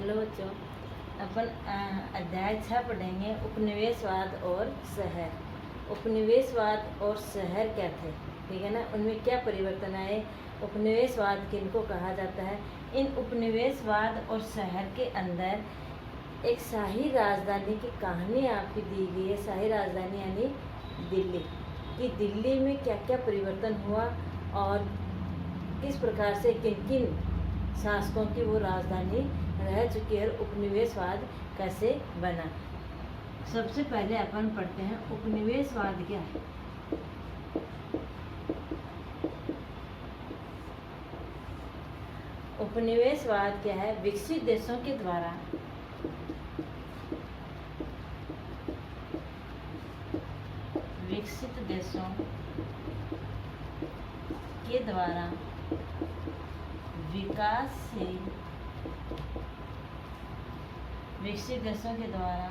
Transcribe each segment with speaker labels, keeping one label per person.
Speaker 1: Hello बच्चों, अपन अध्याय 6 पढ़ेंगे उपनिवेशवाद और शहर। उपनिवेशवाद और शहर क्या थे, ठीक है ना, उनमें क्या परिवर्तन आए, उपनिवेशवाद किनको कहा जाता है। इन उपनिवेशवाद और शहर के अंदर एक शाही राजधानी की कहानी आपकी दी गई है। शाही राजधानी यानी दिल्ली कि दिल्ली में क्या क्या परिवर्तन हुआ और किस प्रकार से किन किन शासकों की वो राजधानी रह चुकी है, उपनिवेशवाद कैसे बना। सबसे पहले अपन पढ़ते हैं उपनिवेशवाद क्या है। उपनिवेशवाद क्या है? विकसित देशों के द्वारा विकसित देशों के द्वारा विकासशील विकसित देशों के द्वारा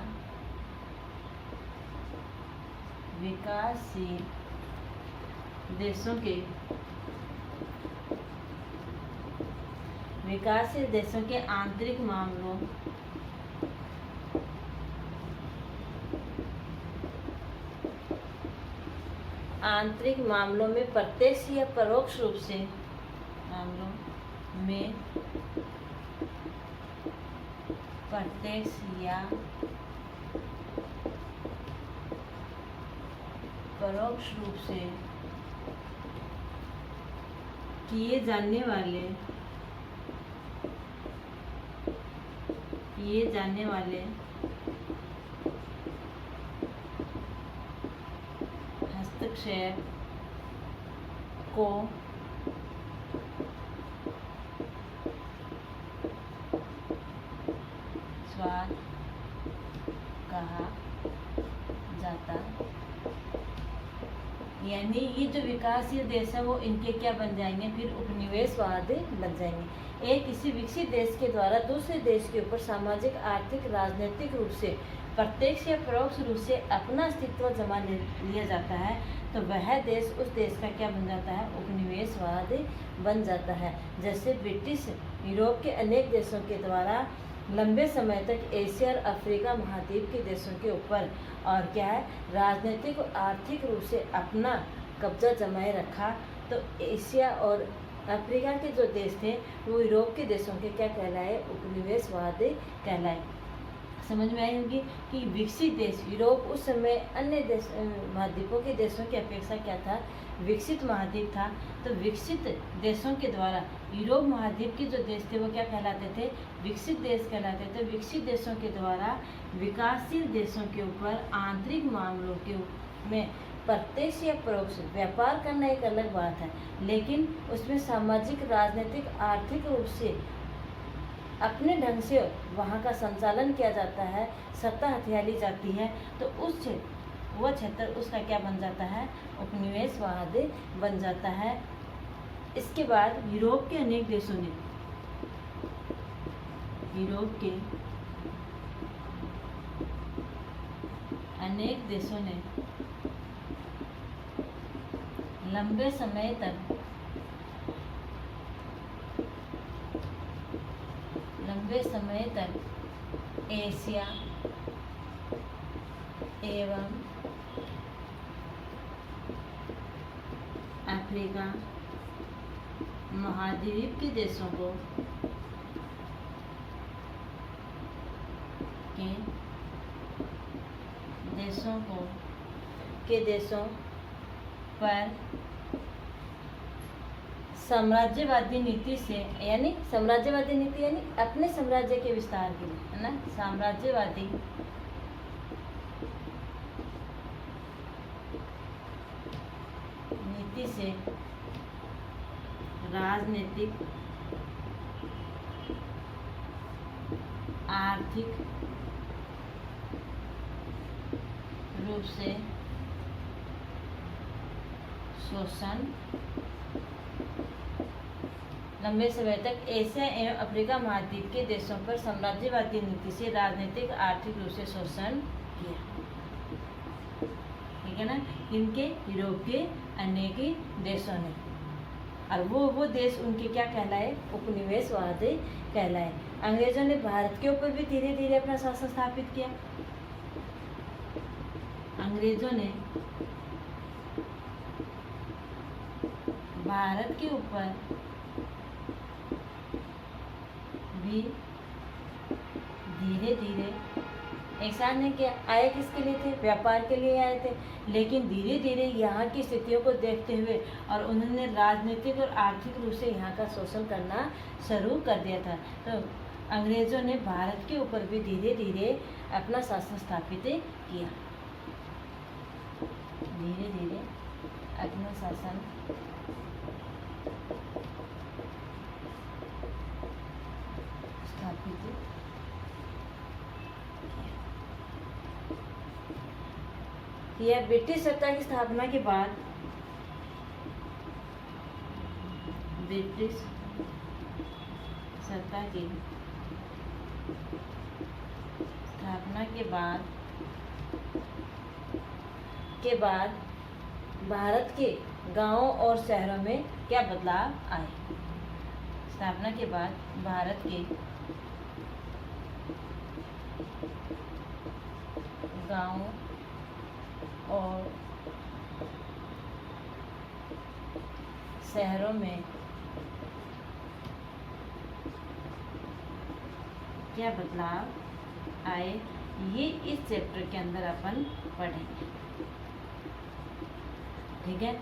Speaker 1: विकासशील देशों के आंतरिक मामलों में प्रत्यक्ष या परोक्ष रूप से किए जाने वाले हस्तक्षेप को स्वाद कहा जाता। यानी ये जो विकासशील देश है वो इनके क्या बन जाएंगे, फिर उपनिवेशवाद बन जाएंगे। एक किसी विकसित देश के द्वारा दूसरे देश के ऊपर सामाजिक, आर्थिक, राजनीतिक रूप से प्रत्यक्ष या परोक्ष रूप से अपना अस्तित्व जमा लिया जाता है, तो वह देश उस देश का क्या बन जाता है, उपनिवेशवाद बन जाता है। जैसे ब्रिटिश यूरोप के अनेक देशों के द्वारा लंबे समय तक एशिया और अफ्रीका महाद्वीप के देशों के ऊपर और क्या है, राजनीतिक और आर्थिक रूप से अपना कब्जा जमाए रखा, तो एशिया और अफ्रीका के जो देश थे वो यूरोप के देशों के क्या कहलाए, उपनिवेशवाद कहलाए। समझ में आई होगी कि विकसित देश यूरोप उस समय अन्य देश महाद्वीपों के देशों की अपेक्षा क्या था, विकसित महाद्वीप था। तो विकसित देशों के द्वारा यूरोप महाद्वीप के जो देश थे वो क्या कहलाते थे, विकसित देश कहलाते थे। विकसित देशों के द्वारा विकासशील देशों के ऊपर आंतरिक मामलों के में प्रत्यक्ष या परोक्ष व्यापार करना एक अलग बात है, लेकिन उसमें सामाजिक, राजनीतिक, आर्थिक रूप से अपने ढंग से वहाँ का संचालन किया जाता है, सत्ता हथियाली जाती है, तो वो क्षेत्र उसका क्या बन जाता है, उपनिवेशवाद बन जाता है। इसके बाद यूरोप के अनेक देशों ने लंबे समय तक एशिया एवं अफ्रीका महाद्वीप के देशों पर साम्राज्यवादी नीति यानी अपने साम्राज्य के विस्तार के लिए, है ना, साम्राज्यवादी नीति से राजनीतिक, आर्थिक रूप से शोषण लंबे समय तक एशिया एवं अफ्रीका महाद्वीप के देशों पर साम्राज्यवादी नीति से राजनीतिक, आर्थिक रूप से शोषण किया। ठीक है ना, इनके यूरोपीय अनेक देशों ने, और वो देश उनके क्या कहलाए, उपनिवेशवाद कहलाए। अंग्रेजों ने भारत के ऊपर भी धीरे धीरे अपना शासन स्थापित किया। अंग्रेजों ने भारत के ऊपर भी धीरे धीरे, एक साथ नहीं किया। आए किसके लिए थे? व्यापार के लिए आए थे, लेकिन धीरे धीरे यहाँ की स्थितियों को देखते हुए और उन्होंने राजनीतिक और आर्थिक रूप से यहाँ का शोषण करना शुरू कर दिया था। तो अंग्रेजों ने भारत के ऊपर भी धीरे धीरे अपना शासन स्थापित किया, धीरे धीरे अपना शासन स्थापित किया। ब्रिटिश सत्ता की स्थापना के बाद, ब्रिटिश सत्ता की स्थापना के बाद भारत के गांवों और शहरों में क्या बदलाव आए? स्थापना के बाद भारत के गांवों और शहरों में क्या बदलाव आए, ये इस चैप्टर के अंदर अपन पढ़ेंगे। ठीक है,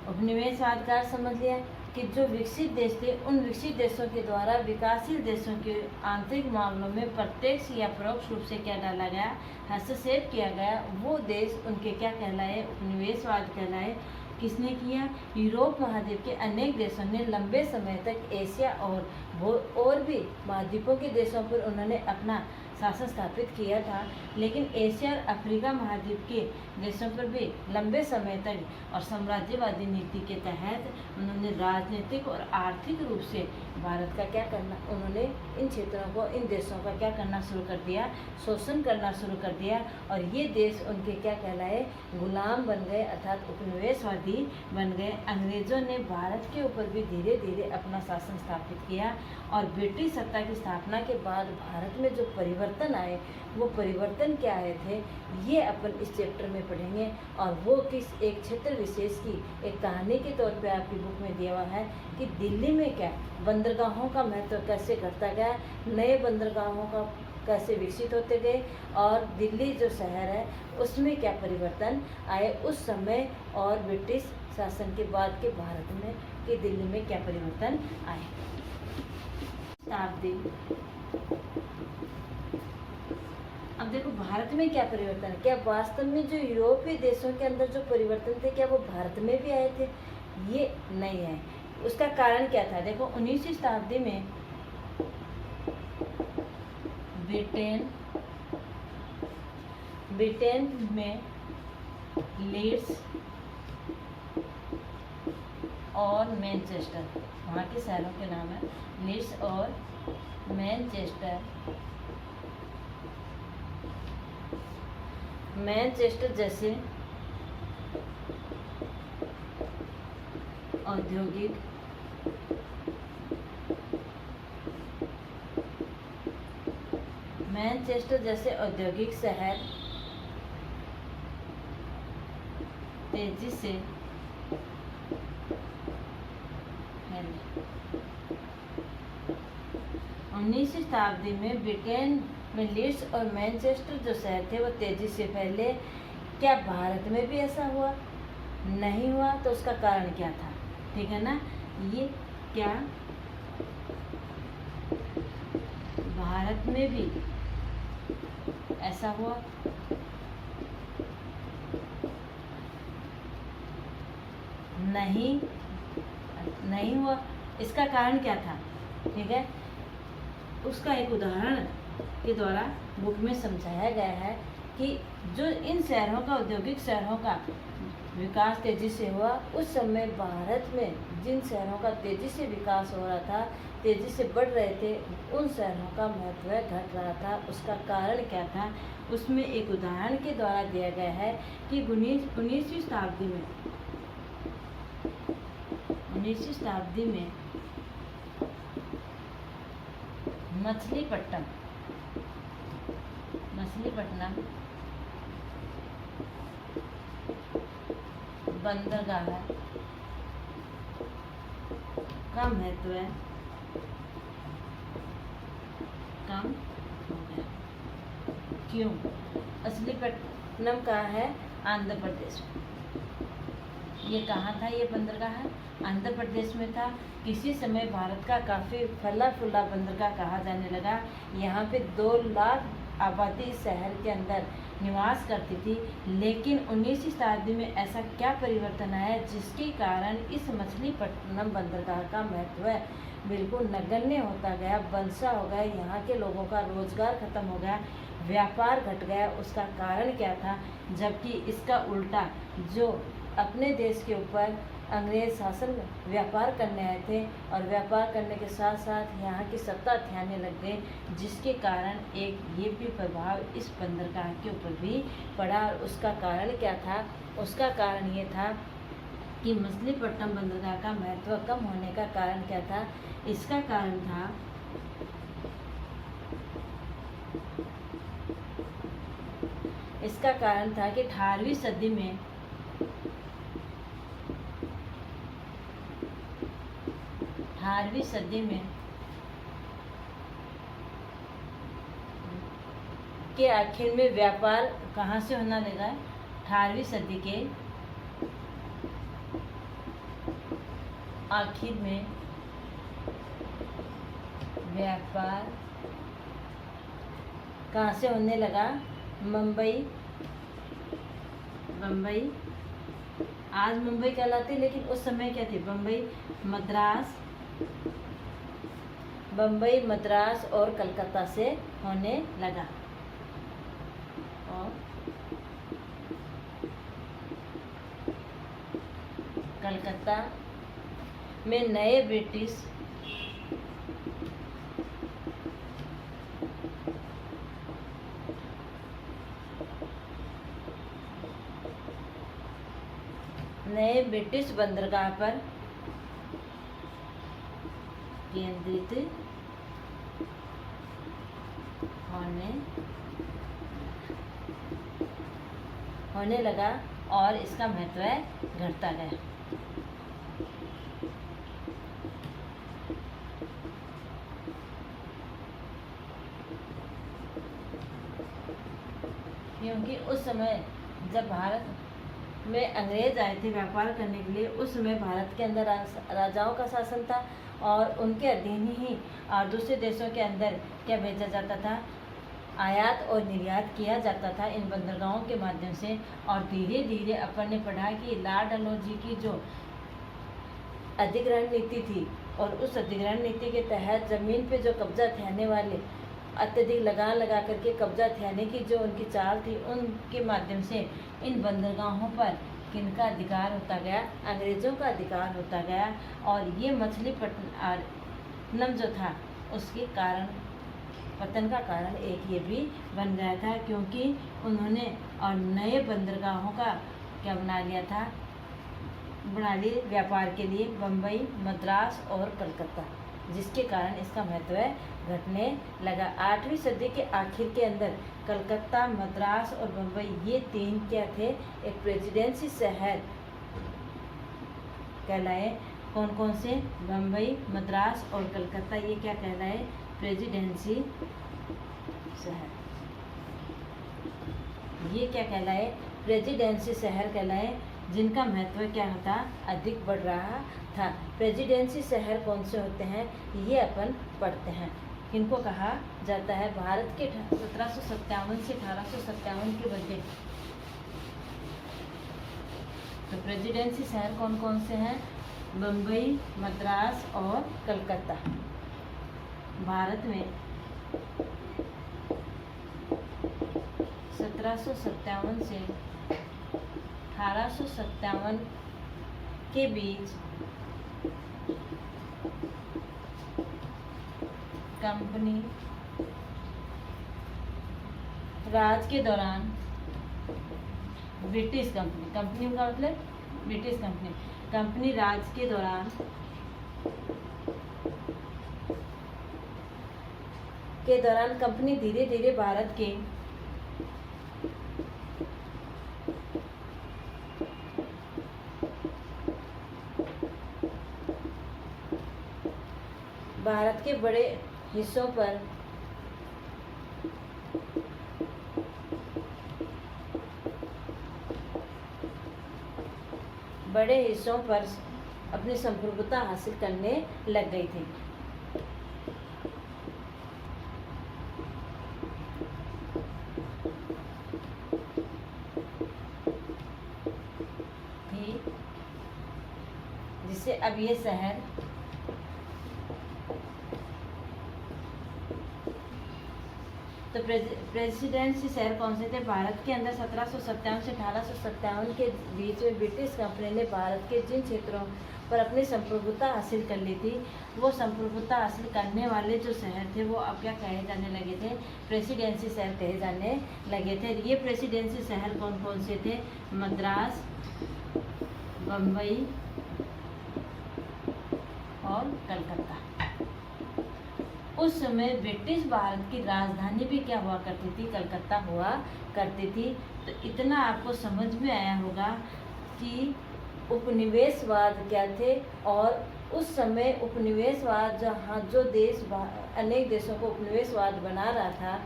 Speaker 1: उपनिवेशवाद का अर्थ समझ लिया कि जो विकसित देश थे उन विकसित देशों के द्वारा विकासशील देशों के आंतरिक मामलों में प्रत्यक्ष या परोक्ष रूप से क्या डाला गया, हस्तक्षेप किया गया, वो देश उनके क्या कहलाए? उपनिवेशवाद कहलाए। किसने किया? यूरोप महाद्वीप के अनेक देशों ने लंबे समय तक एशिया और भी महाद्वीपों के देशों पर उन्होंने अपना शासन स्थापित किया था, लेकिन एशिया और अफ्रीका महाद्वीप के देशों पर भी लंबे समय तक और साम्राज्यवादी नीति के तहत उन्होंने राजनीतिक और आर्थिक रूप से भारत का क्या करना, उन्होंने इन क्षेत्रों को, इन देशों का क्या करना शुरू कर दिया? शोषण करना शुरू कर दिया। और ये देश उनके क्या कहलाए? गुलाम बन गए, अर्थात उपनिवेशवादी बन गए। अंग्रेजों ने भारत के ऊपर भी धीरे धीरे अपना शासन स्थापित किया और ब्रिटिश सत्ता की स्थापना के बाद भारत में जो परिवर्तन आए, वो परिवर्तन क्या आए थे, ये अपन इस चैप्टर में पढ़ेंगे। और वो किस एक क्षेत्र विशेष की एक कहानी के तौर पे आपकी बुक में दिया हुआ है कि दिल्ली में क्या बंदरगाहों का महत्व कैसे घटता गया, नए बंदरगाहों का कैसे विकसित होते गए, और दिल्ली जो शहर है उसमें क्या परिवर्तन आए उस समय, और ब्रिटिश शासन के बाद के भारत में कि दिल्ली में क्या परिवर्तन आए। शताब्दी, अब देखो भारत में क्या परिवर्तन है, क्या वास्तव में जो यूरोपीय देशों के अंदर जो परिवर्तन थे क्या वो भारत में भी आए थे? ये नहीं है। उसका कारण क्या था? देखो 19वीं शताब्दी में ब्रिटेन में लीड्स और मैनचेस्टर, वहाँ के शहरों के नाम है लीड्स और मैनचेस्टर जैसे औद्योगिक शहर तेजी से फैले। 19वीं शताब्दी में ब्रिटेन में लीड्स और मैनचेस्टर जो शहर थे वो तेजी से फैले। क्या भारत में भी ऐसा हुआ? नहीं हुआ। तो उसका कारण क्या था? ठीक है ना, ये क्या भारत में भी ऐसा हुआ? नहीं हुआ। इसका कारण क्या था? ठीक है, उसका एक उदाहरण के द्वारा बुक में समझाया गया है कि जो इन शहरों का, औद्योगिक शहरों का विकास तेजी से हुआ, उस समय भारत में जिन शहरों का तेजी से विकास हो रहा था, तेजी से बढ़ रहे थे, उन शहरों का महत्व घट रहा था। उसका कारण क्या था? उसमें एक उदाहरण के द्वारा दिया गया है कि 19वीं शताब्दी में मछलीपट्टनम बंदरगाह का महत्व है कम हो गया। क्यों? मछलीपट्टनम कहाँ है? आंध्र प्रदेश में। ये कहाँ था? ये बंदरगाह आंध्र प्रदेश में था। किसी समय भारत का काफ़ी फला फूला बंदरगाह कहा जाने लगा। यहाँ पे 2 लाख आबादी इस शहर के अंदर निवास करती थी। लेकिन 19वीं शताब्दी में ऐसा क्या परिवर्तन आया जिसके कारण इस मछलीपट्टनम बंदरगाह का महत्व है बिल्कुल नगण्य होता गया, बंसा हो गया। यहाँ के लोगों का रोजगार खत्म हो गया, व्यापार घट गया। उसका कारण क्या था? जबकि इसका उल्टा जो अपने देश के ऊपर अंग्रेज शासन व्यापार करने आए थे और व्यापार करने के साथ साथ यहाँ की सत्ता ठाने लग गए, जिसके कारण एक ये भी प्रभाव इस बंदरगाह के ऊपर भी पड़ा। और उसका कारण क्या था? उसका कारण ये था कि मछलीपट्टनम बंदरगाह का महत्व कम होने का कारण क्या था? इसका कारण था कि 18वीं सदी में के आखिर में व्यापार कहाँ से होना लगा? 18वीं सदी के आखिर में व्यापार कहाँ से होने लगा? बम्बई आज मुंबई कहलाती, लेकिन उस समय क्या थी? बम्बई, मद्रास और कलकत्ता से होने लगा। और कलकत्ता में नए ब्रिटिश बंदरगाह पर केंद्रित होने लगा और इसका महत्व घटता गया। क्योंकि उस समय जब भारत में अंग्रेज आए थे व्यापार करने के लिए, उस समय भारत के अंदर राजाओं का शासन था और उनके अधीन ही और दूसरे देशों के अंदर क्या भेजा जाता था? आयात और निर्यात किया जाता था इन बंदरगाहों के माध्यम से। और धीरे धीरे अपन ने पढ़ा कि लॉर्ड डलहौजी की जो अधिग्रहण नीति थी और उस अधिग्रहण नीति के तहत ज़मीन पे जो कब्जा ठाने वाले अत्यधिक लगा करके कब्जा ठाने की जो उनकी चाल थी, उनके माध्यम से इन बंदरगाहों पर किनका अधिकार होता गया? अंग्रेज़ों का अधिकार होता गया। और ये मछलीपट्टनम जो था उसके कारण पतन का कारण एक ये भी बन गया था, क्योंकि उन्होंने और नए बंदरगाहों का क्या बना लिए व्यापार के लिए बम्बई, मद्रास और कलकत्ता, जिसके कारण इसका महत्व घटने लगा। 8वीं सदी के आखिर के अंदर कलकत्ता, मद्रास और बम्बई ये 3 क्या थे? एक प्रेसिडेंसी शहर कहलाए। कौन कौन से? बम्बई, मद्रास और कलकत्ता ये क्या कहलाए? प्रेसिडेंसी शहर। ये क्या कहलाए? प्रेसिडेंसी शहर कहलाए, जिनका महत्व क्या होता? अधिक बढ़ रहा था। प्रेसिडेंसी शहर कौन से होते हैं ये अपन पढ़ते हैं। किनको कहा जाता है? भारत के 1757 से 1857 के बदले तो प्रेसिडेंसी शहर कौन कौन से हैं? बम्बई, मद्रास और कलकत्ता। भारत में 1757 से 1857 के बीच कंपनी राज के दौरान ब्रिटिश कंपनी का मतलब ब्रिटिश कंपनी राज के दौरान के दौरान कंपनी धीरे धीरे भारत के बड़े हिस्सों पर अपनी संप्रभुता हासिल करने लग गई थी। जिससे अब ये शहर तो प्रेसिडेंसी शहर कौन से थे? भारत के अंदर 1757 से 1857 के बीच में ब्रिटिश कंपनी ने भारत के जिन क्षेत्रों पर अपनी संप्रभुता हासिल कर ली थी, वो संप्रभुता हासिल करने वाले जो शहर थे वो अब क्या कहे जाने लगे थे? प्रेसिडेंसी शहर कहे जाने लगे थे। ये प्रेसिडेंसी शहर कौन कौन से थे? मद्रास, बम्बई और कलकत्ता। उस समय ब्रिटिश भारत की राजधानी भी क्या हुआ करती थी? कलकत्ता हुआ करती थी। तो इतना आपको समझ में आया होगा कि उपनिवेशवाद क्या थे, और उस समय उपनिवेशवाद जो देश अनेक देशों को उपनिवेशवाद बना रहा था,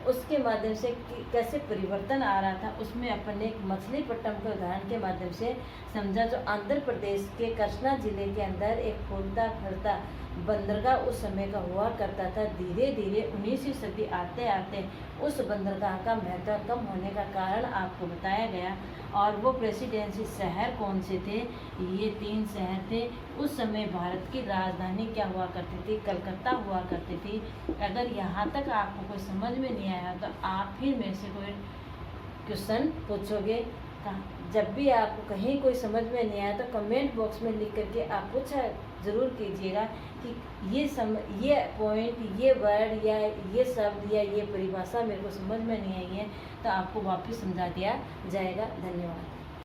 Speaker 1: उसके माध्यम से कैसे परिवर्तन आ रहा था, उसमें अपन एक मछलीपट्टनम के उदाहरण के माध्यम से समझा। जो आंध्र प्रदेश के कृष्णा जिले के अंदर एक फूलता फलता बंदरगाह उस समय का हुआ करता था। धीरे धीरे 19वीं सदी आते आते उस बंदरगाह का महत्व कम होने का कारण आपको बताया गया। और वो प्रेसिडेंसी शहर कौन से थे? ये 3 शहर थे। उस समय भारत की राजधानी क्या हुआ करती थी? कलकत्ता हुआ करती थी। अगर यहाँ तक आपको कोई समझ में नहीं आया तो आप फिर मेरे से कोई क्वेश्चन पूछोगे। जब भी आपको कहीं कोई समझ में नहीं आया तो कमेंट बॉक्स में लिख करके आप पूछा ज़रूर कीजिएगा कि ये पॉइंट, ये वर्ड या ये शब्द या ये परिभाषा मेरे को समझ में नहीं आई है, तो आपको वापस समझा दिया जाएगा। धन्यवाद।